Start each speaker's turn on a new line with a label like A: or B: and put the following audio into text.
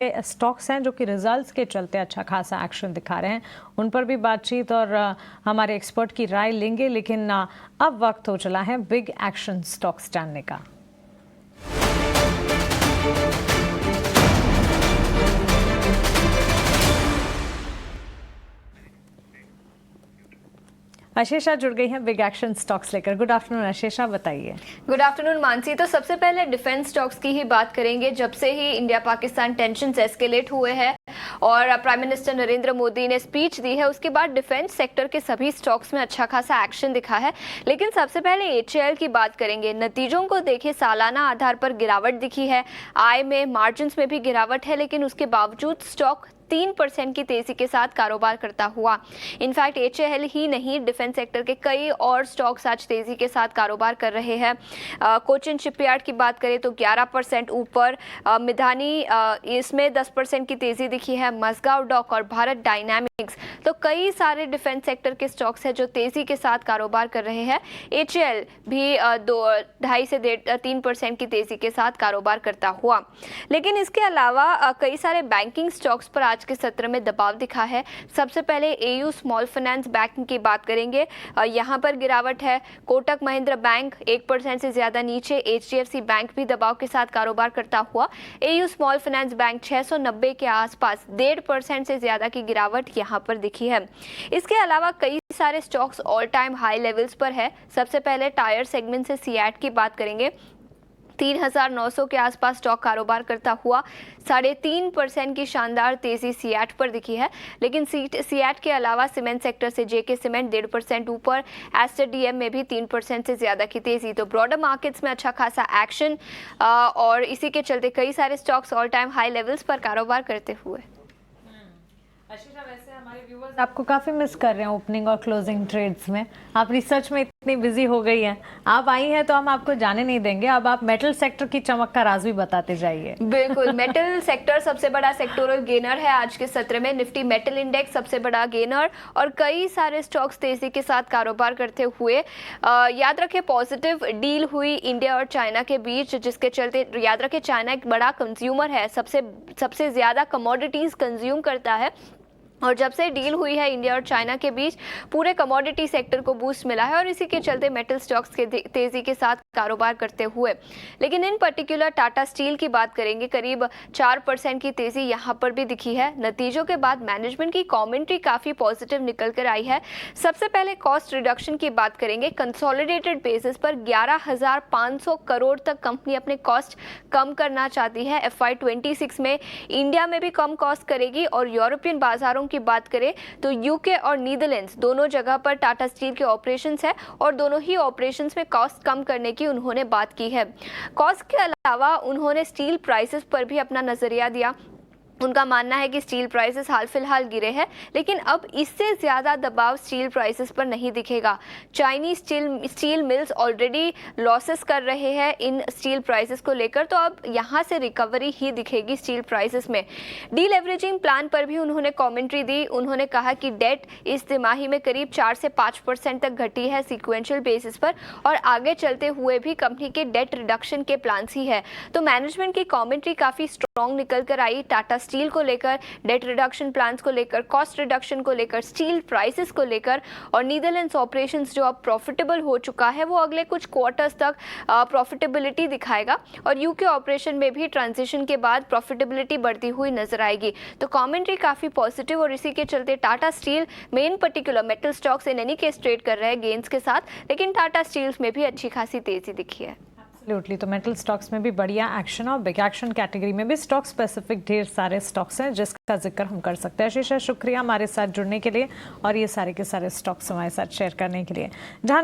A: Stocks हैं जो कि रिजल्ट्स के चलते अच्छा खासा एक्शन दिखा रहे हैं, उन पर भी बातचीत और हमारे एक्सपर्ट की राय लेंगे। लेकिन अब वक्त हो चला है बिग एक्शन स्टॉक्स जानने का। आशीषा जुड़ गई हैं बिग एक्शन स्टॉक्स लेकर। गुड आफ्टरनून आशीषा, बताइए।
B: Good afternoon Mansi. तो सबसे पहले डिफेंस स्टॉक्स की ही बात करेंगे। जब से ही इंडिया पाकिस्तान टेंशन एस्केलेट हुए हैं और प्राइम मिनिस्टर नरेंद्र मोदी ने स्पीच दी है, उसके बाद डिफेंस सेक्टर के सभी स्टॉक्स में अच्छा खासा एक्शन दिखा है। लेकिन सबसे पहले एचएएल की बात करेंगे। नतीजों को देखें, सालाना आधार पर गिरावट दिखी है, आय में, मार्जिन में भी गिरावट है, लेकिन उसके बावजूद स्टॉक 3% की तेजी के साथ कारोबार करता हुआ। इनफैक्ट एचएएल ही नहीं, डिफेंस सेक्टर के कई और स्टॉक्स आज तेजी के साथ कारोबार कर रहे हैं। कोचिन शिपयार्ड की बात करें तो 11% ऊपर, मिधानी इसमें 10% की तेजी दिखी है, मजगांव डॉक और भारत डायनामिक्स, तो कई सारे डिफेंस सेक्टर के स्टॉक्स हैं जो तेजी के साथ कारोबार कर रहे हैं। एचएएल भी 2.5 से 3% की तेजी के साथ कारोबार करता हुआ। लेकिन इसके अलावा कई सारे बैंकिंग स्टॉक्स पर आज के सत्र में दबाव दिखा है। सबसे पहले एयू स्मॉल फाइनेंस बैंक की बात करेंगे, यहां पर गिरावट है। कोटक महिंद्रा बैंक 1% से ज्यादा नीचे, एचडीएफसी बैंक भी दबाव के साथ कारोबार करता हुआ। एयू स्मॉल फाइनेंस बैंक 690 के आसपास 1.5% से ज्यादा की गिरावट यहां पर दिखी है। इसके अलावा कई सारे stocks all time high levels पर है। सबसे पहले टायर सेगमेंट से सीएट की बात करेंगे, 3,900 के आसपास स्टॉक कारोबार करता हुआ 3.5% की शानदार तेजी सीएट पर दिखी है। लेकिन सीएट के अलावा सीमेंट सेक्टर से जेके सीमेंट 1.5% ऊपर, एस्टर डीएम में भी 3% से ज्यादा की तेजी। तो ब्रॉडर मार्केट्स में अच्छा खासा एक्शन और इसी के चलते कई सारे stocks all time high levels पर कारोबार करते हुए।
A: आशीषा, वैसे हमारे व्यूअर्स आपको काफ़ी मिस कर रहे हैं ओपनिंग और क्लोजिंग ट्रेड्स में। आप रिसर्च में इतनी बिजी हो गई हैं, आप आई हैं तो हम आपको जाने नहीं देंगे। अब आप मेटल सेक्टर की चमक का राज भी बताते जाइए।
B: बिल्कुल, मेटल सेक्टर सबसे बड़ा सेक्टोरल गेनर है आज के सत्र में। निफ्टी मेटल इंडेक्स सबसे बड़ा गेनर और कई सारे स्टॉक्स तेजी के साथ कारोबार करते हुए। याद रखें, पॉजिटिव डील हुई इंडिया और चाइना के बीच, जिसके चलते याद रखें चाइना एक बड़ा कंज्यूमर है, सबसे ज्यादा कमोडिटीज कंज्यूम करता है। और जब से डील हुई है इंडिया और चाइना के बीच, पूरे कमोडिटी सेक्टर को बूस्ट मिला है और इसी के चलते मेटल स्टॉक्स के तेजी के साथ कारोबार करते हुए। लेकिन इन पर्टिकुलर टाटा स्टील की बात करेंगे, करीब 4% की तेजी यहां पर भी दिखी है। नतीजों के बाद मैनेजमेंट की कमेंट्री काफी पॉजिटिव निकल कर आई है। सबसे पहले कॉस्ट रिडक्शन की बात करेंगे। कंसोलिडेटेड बेसिस पर 11,500 करोड़ तक कंपनी अपने कॉस्ट कम करना चाहती है FY 26 में। इंडिया में भी कम कॉस्ट करेगी और यूरोपियन बाजारों की बात करें तो यूके और नीदरलैंड्स दोनों जगह पर टाटा स्टील के ऑपरेशंस है और दोनों ही ऑपरेशंस में कॉस्ट कम करने की उन्होंने बात की है। कॉस्ट के अलावा उन्होंने स्टील प्राइसेस पर भी अपना नजरिया दिया। उनका मानना है कि स्टील प्राइसेस हाल फिलहाल गिरे हैं, लेकिन अब इससे ज़्यादा दबाव स्टील प्राइसेस पर नहीं दिखेगा। Chinese steel mills already losses कर रहे हैं इन स्टील प्राइसेस को लेकर, तो अब यहाँ से रिकवरी ही दिखेगी स्टील प्राइसेस में। डीलेवरेजिंग प्लान पर भी उन्होंने कमेंट्री दी। उन्होंने कहा कि डेट इस तिमाही में करीब 4 से 5% तक घटी है सिक्वेंशियल बेसिस पर और आगे चलते हुए भी कंपनी के डेट रिडक्शन के प्लान्स ही है। तो मैनेजमेंट की कमेंट्री काफ़ी स्ट्रॉन्ग निकल कर आई टाटा स्टील को लेकर, डेट रिडक्शन प्लान्स को लेकर, कॉस्ट रिडक्शन को लेकर, स्टील प्राइसेस को लेकर। और नीदरलैंड्स ऑपरेशंस जो अब प्रॉफिटेबल हो चुका है, वो अगले कुछ क्वार्टर्स तक प्रॉफिटेबिलिटी दिखाएगा और यूके ऑपरेशन में भी ट्रांजिशन के बाद प्रॉफिटेबिलिटी बढ़ती हुई नजर आएगी। तो कमेंट्री काफी पॉजिटिव और इसी के चलते टाटा स्टील में इन particular metal stocks in any case trade कर रहे हैं गेन्स के साथ, लेकिन टाटा स्टील्स में भी अच्छी खासी तेजी दिखी है।
A: एब्सोल्युटली, तो मेटल स्टॉक्स में भी बढ़िया एक्शन और बिग एक्शन कैटेगरी में भी स्टॉक स्पेसिफिक ढेर सारे स्टॉक्स हैं जिसका जिक्र हम कर सकते हैं। आशीषा, शुक्रिया हमारे साथ जुड़ने के लिए और ये सारे के सारे स्टॉक्स हमारे साथ शेयर करने के लिए। जहां